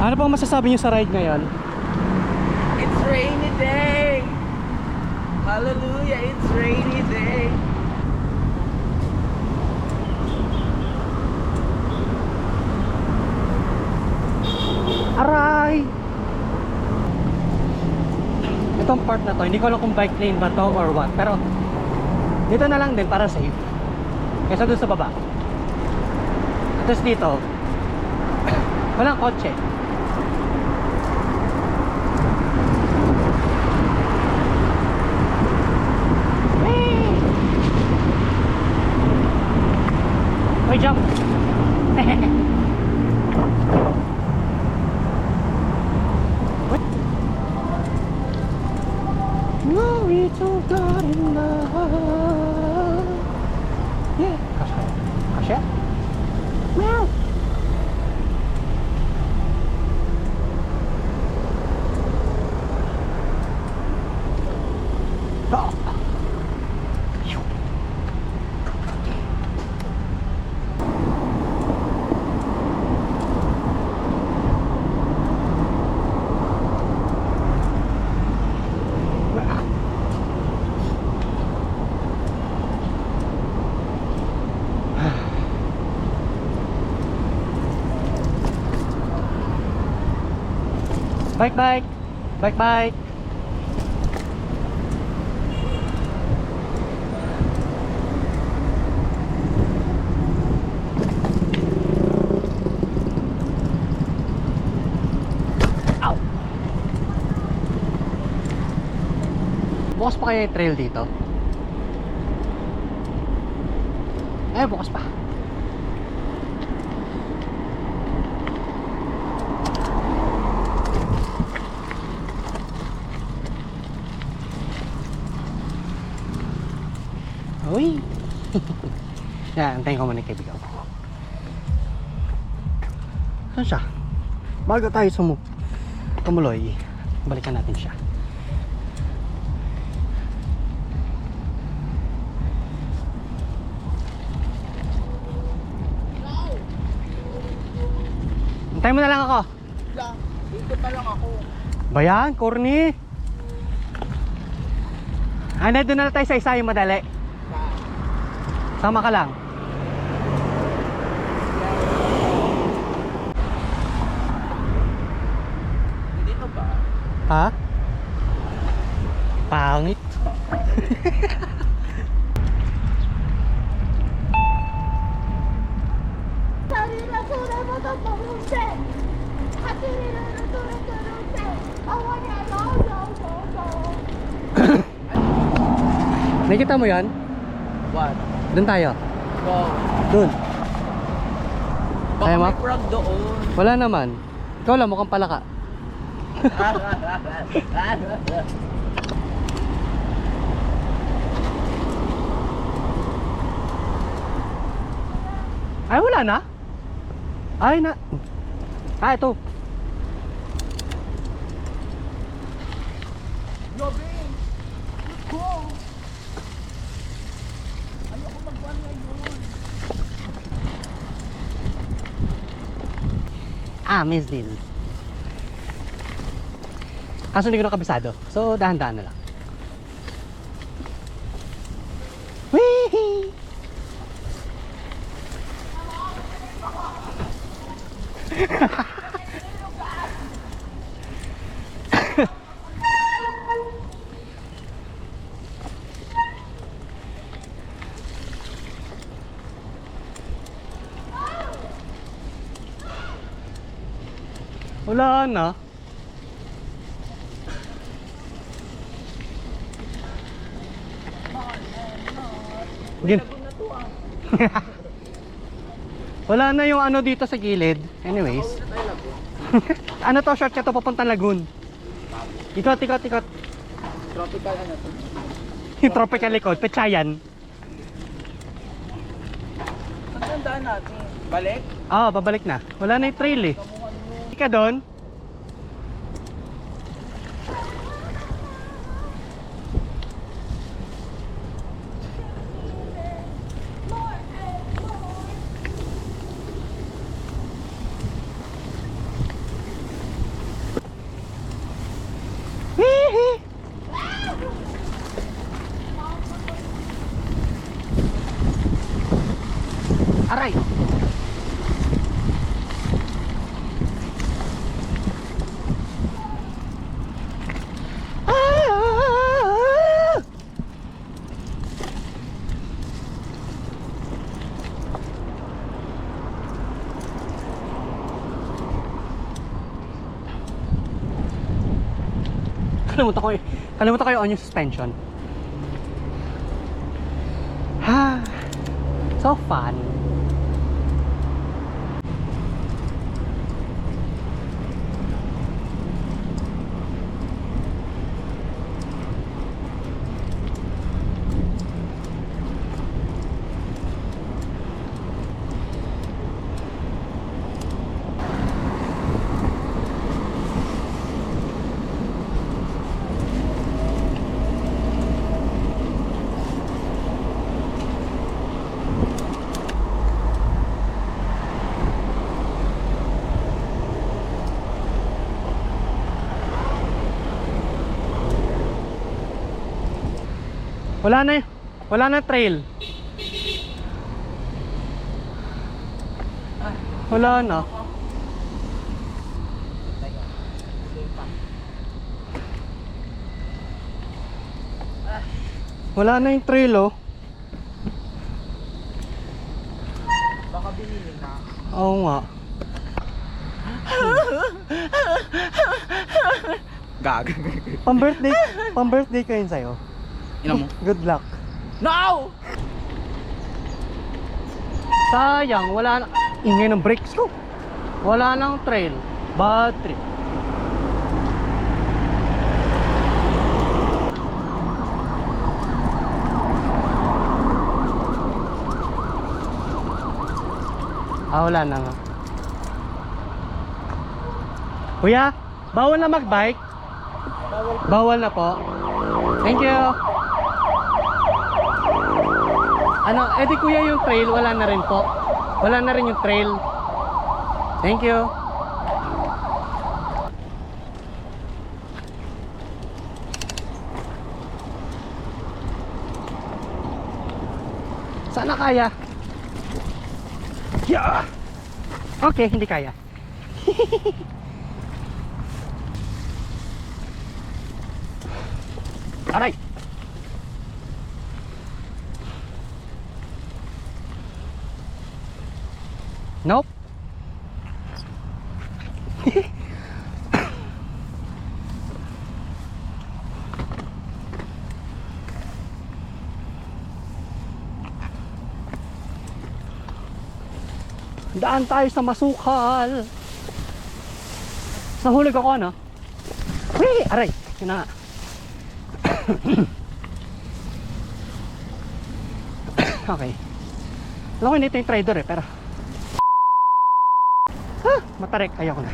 Ano pong masasabi niyo sa ride ngayon? It's rainy day. Hallelujah, it's rainy day. Aray! Itong part na to, hindi ko alam kung bike lane ba to or what. Pero dito na lang din para safe. Kaysa dun sa baba. Tapos dito, walang kotse. Wait, jump! Glory to God in the heart. Yeah, kasya. Kasya? Meow! Oh. Bike, bike! Bike, bike! Ow! Bukas pa kaya yung trail dito? Eh, bukas pa. Uy! Yan, antayin ko muna yung kaibigan ko. Saan siya? Bago tayo tumuloy, balikan natin siya. Antayin mo na lang ako. Dito pa lang ako. Bayan, corny. Doon na lang tayo sa isa yung madali. Sama ka lang. Dito ba? Ha? Pangit. Nakikita mo yan? What? Doon tayo. Go. Doon. Baka Kaya mo? may frog doon. Wala naman. Ikaw lang, mukhang palaka. Ay, wala na? Ay, na. Ah, ito. Gabi! Let's go! Ayoko mag-one ngayon. Miss din. Kaso hindi ko nakabisado. So, dahan-dahan na lang. Wee! Wala na. Wala na yung ano dito sa gilid. Anyways. Ano to, shortcut to papuntang Lagoon. Ikot, ikot, ikot. Tropical ano to? Yung tropical likod, Pechayan. Saan tandaan natin? Balik? Babalik na. Wala na yung trail eh. Ika doon. Kalimutan ko on yung suspension. Ha. So fun. Wala na trail. Wala na. Wala na yung trail, oh. Baka binili na. Oo nga. Gag. Pang-birthday ko yun sa'yo. Ina mo. Good luck. No! Sayang, wala na. Ingay ng brakes ko. Wala nang trail. Bad trip. Wala na nga. Kuya, bawal na magbike? Bawal na po. Thank you. Ano, edi kuya yung trail, wala na rin po. Wala na rin yung trail. Thank you. Sana kaya. Yeah. Okay, hindi kaya. Aray. Nope. Daan tayo sa masukal. Nahulog ako, ano? Wee! Aray! Yun na nga. Okay. Alam ko nito yung trader eh, pero matarek, ayoko na.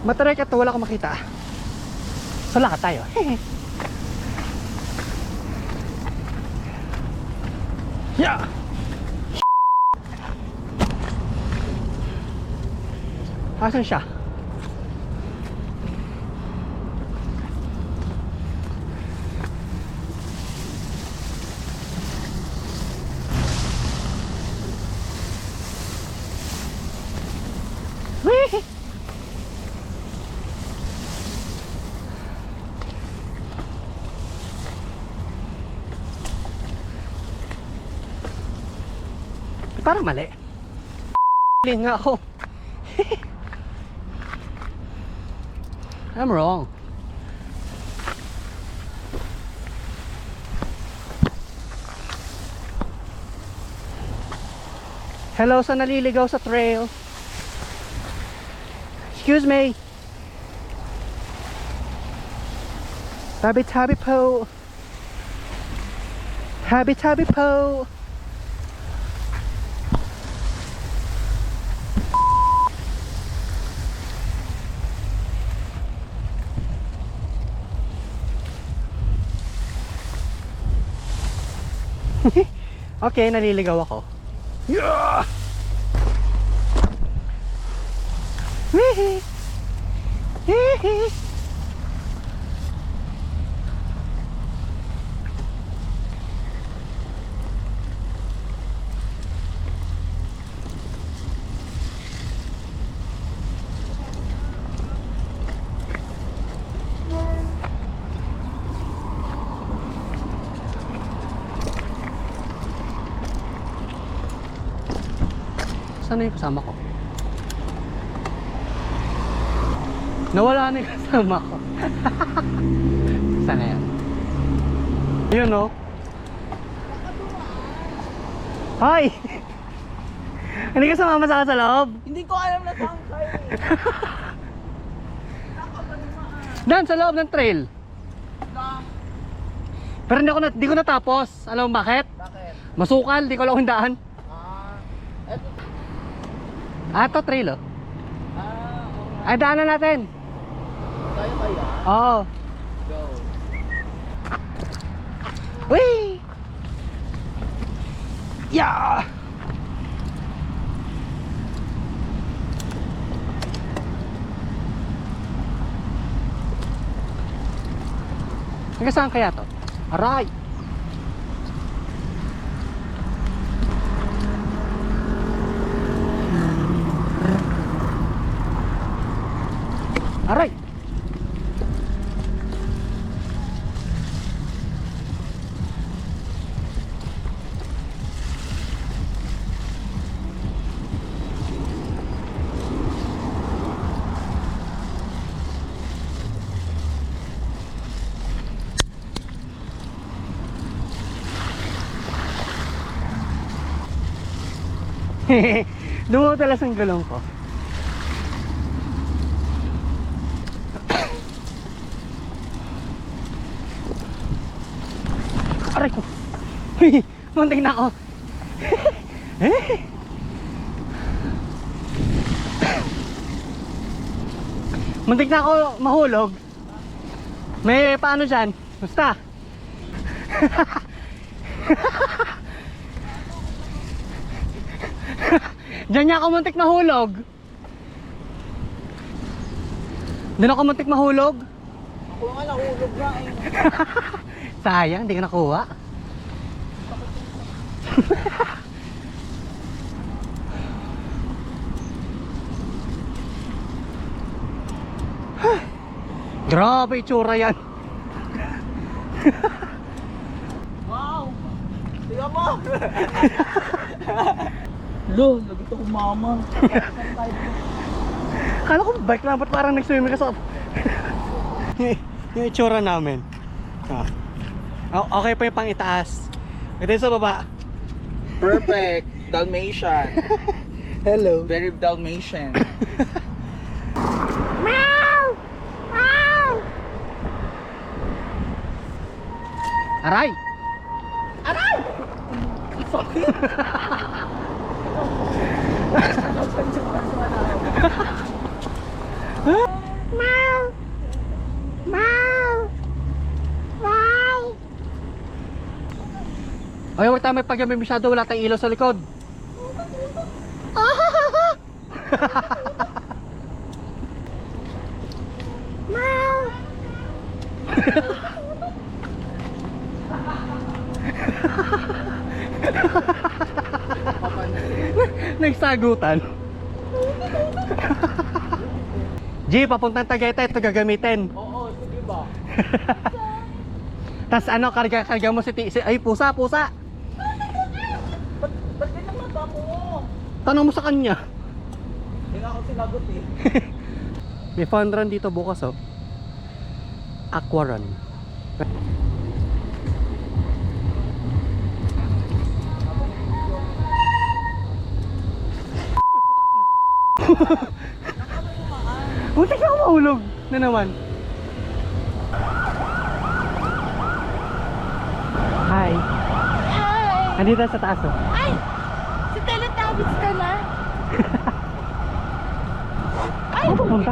Matarek at wala akong makita. So lakad tayo. Yeah. Asan siya? Wee! Parang mali. Lin nga ako. I'm wrong. Hello sa naliligaw sa trail. Excuse me. Tabi tabi po. Tabi tabi po. Okay, naliligaw ako. Yeah! Wee! Hee! Saan na yung kasama ko? Nawala na yung kasama ko. Sana yan. Yun no? Hoy! Hindi ka sumama sa akin sa loob? Hindi ko alam na saan kayo. Dan, sa loob ng trail. Na. Pero di ko natapos. Alam mo bakit? Bakit? Masukal, di ko alam kung daan. Eto. Ito trail oh. Oo. Ay, daanan natin. Tayo kaya? Oo. Go. Whee! Yeah! Hanggang saan kaya to? Aray! Aray! Dumutalas ang gulong ko. Aray ko. Muntik na ako. Muntik na ako mahulog. May paano dyan? Basta. Diyan niya ako muntik mahulog. Doon ako muntik mahulog. Ako nga nahulog na eh. Sayang, hindi ka nakuha. Grabe itsura yan. Wow! Tiga mo! Lo, lagi ito kumama. Kala ko bike lang, ba't parang nag-swimming ka sa... yung itsura namin. Okay pa yung pang itaas. Ito yung sa baba. Perfect! Dalmatian. Hello. Very Dalmatian. Aray! Aray! Sakit! Meow! Meow! Wow! Ay, huwag tayo may pag-yamay masyado, wala tayong ilaw sa likod. Meow! Nagsagutan. G, papuntang Tagaytay, ito gagamitin. Oo, sige ba? Tas ano, karga mo ay, pusa. Ba't ganyan mata mo? Tanong mo sa kanya. Hindi nga ako sinagot eh. May fun run dito bukas oh. Aqua run. Muntik na ako mahulog na naman. Hi. Hi! Andito sa taas oh. Ay! Si Teletubbies ka na? Ay, pupunta.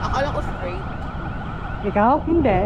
Akala ko straight. Ikaw? Hindi.